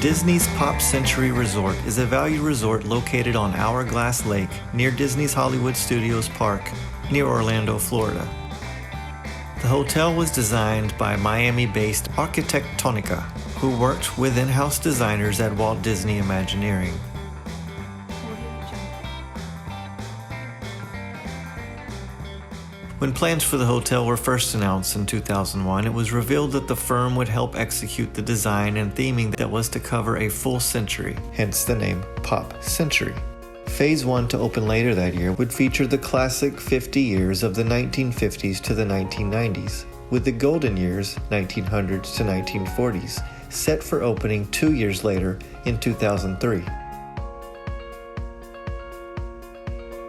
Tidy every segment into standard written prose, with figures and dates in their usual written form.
Disney's Pop Century Resort is a value resort located on Hourglass Lake near Disney's Hollywood Studios Park near Orlando, Florida. The hotel was designed by Miami-based Arquitectonica, who worked with in-house designers at Walt Disney Imagineering. When plans for the hotel were first announced in 2001, it was revealed that the firm would help execute the design and theming that was to cover a full century, hence the name Pop Century. Phase 1, to open later that year, would feature the classic 50 years of the 1950s to the 1990s, with the golden years, 1900s to 1940s, set for opening 2 years later in 2003.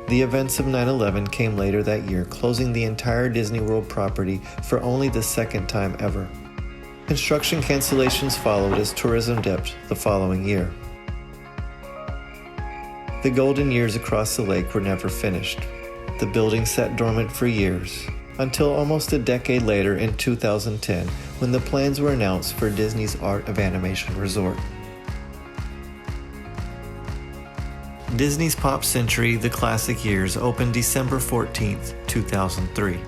The events of 9/11 came later that year, closing the entire Disney World property for only the second time ever. Construction cancellations followed as tourism dipped the following year. The golden years across the lake were never finished. The building sat dormant for years, until almost a decade later in 2010, when the plans were announced for Disney's Art of Animation Resort. Disney's Pop Century The Classic Years opened December 14, 2003.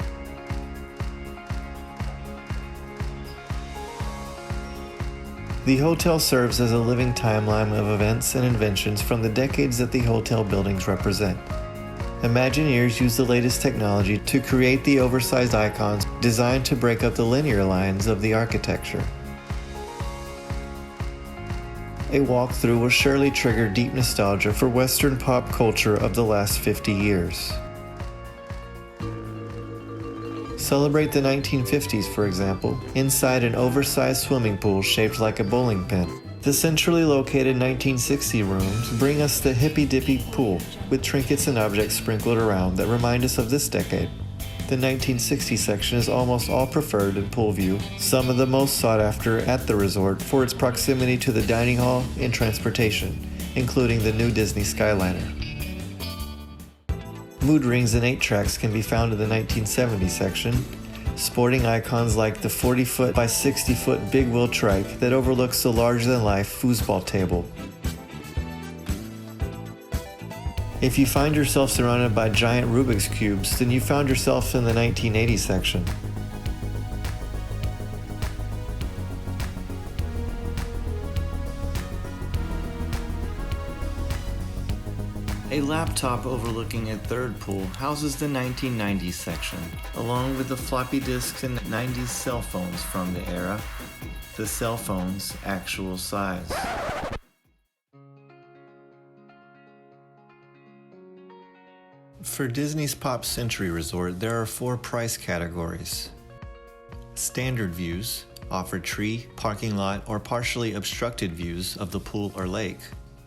The hotel serves as a living timeline of events and inventions from the decades that the hotel buildings represent. Imagineers used the latest technology to create the oversized icons designed to break up the linear lines of the architecture. A walkthrough will surely trigger deep nostalgia for Western pop culture of the last 50 years. Celebrate the 1950s, for example, inside an oversized swimming pool shaped like a bowling pin. The centrally located 1960 rooms bring us the hippy-dippy pool, with trinkets and objects sprinkled around that remind us of this decade. The 1960 section is almost all preferred in pool view, some of the most sought after at the resort for its proximity to the dining hall and transportation, including the new Disney Skyliner. Mood rings and 8-tracks can be found in the 1970 section, sporting icons like the 40-foot by 60-foot big wheel trike that overlooks the larger-than-life foosball table. If you find yourself surrounded by giant Rubik's Cubes, then you found yourself in the 1980 section. A laptop overlooking a third pool houses the 1990s section, along with the floppy disks and 90s cell phones from the era, the cell phone's actual size. For Disney's Pop Century Resort, there are 4 price categories. Standard views offer tree, parking lot, or partially obstructed views of the pool or lake.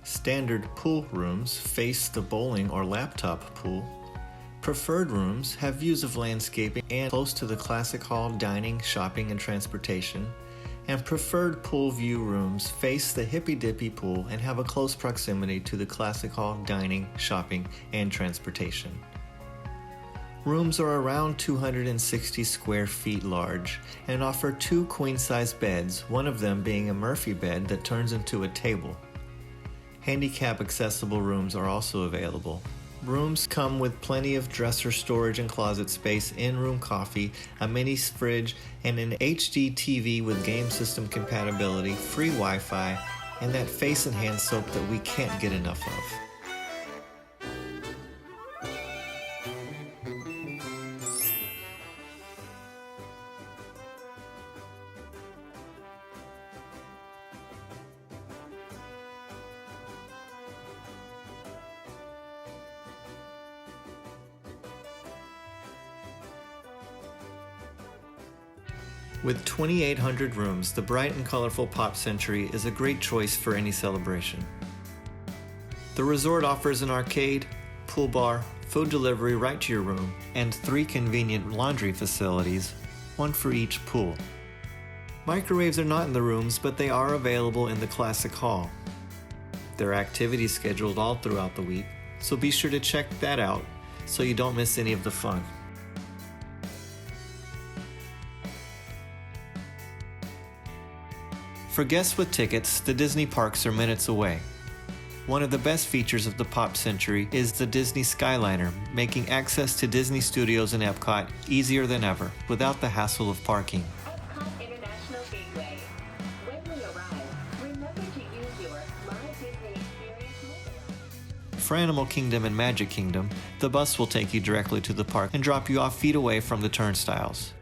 Standard pool rooms face the bowling or laptop pool. Preferred rooms have views of landscaping and close to the classic hall, dining, shopping, and transportation. And preferred pool view rooms face the hippy-dippy pool and have a close proximity to the classic hall, dining, shopping, and transportation. Rooms are around 260 square feet large and offer 2 queen-size beds, one of them being a Murphy bed that turns into a table. Handicap-accessible rooms are also available. Rooms come with plenty of dresser storage and closet space, in-room coffee, a mini fridge, and an HD TV with game system compatibility, free Wi-Fi, and that face and hand soap that we can't get enough of. With 2,800 rooms, the bright and colorful Pop Century is a great choice for any celebration. The resort offers an arcade, pool bar, food delivery right to your room, and 3 convenient laundry facilities, one for each pool. Microwaves are not in the rooms, but they are available in the Classic Hall. There are activities scheduled all throughout the week, so be sure to check that out so you don't miss any of the fun. For guests with tickets, the Disney parks are minutes away. One of the best features of the Pop Century is the Disney Skyliner, making access to Disney Studios and EPCOT easier than ever, without the hassle of parking. EPCOT International Gateway. When we arrive, remember to use your My Disney Experience mobile app. For Animal Kingdom and Magic Kingdom, the bus will take you directly to the park and drop you off feet away from the turnstiles.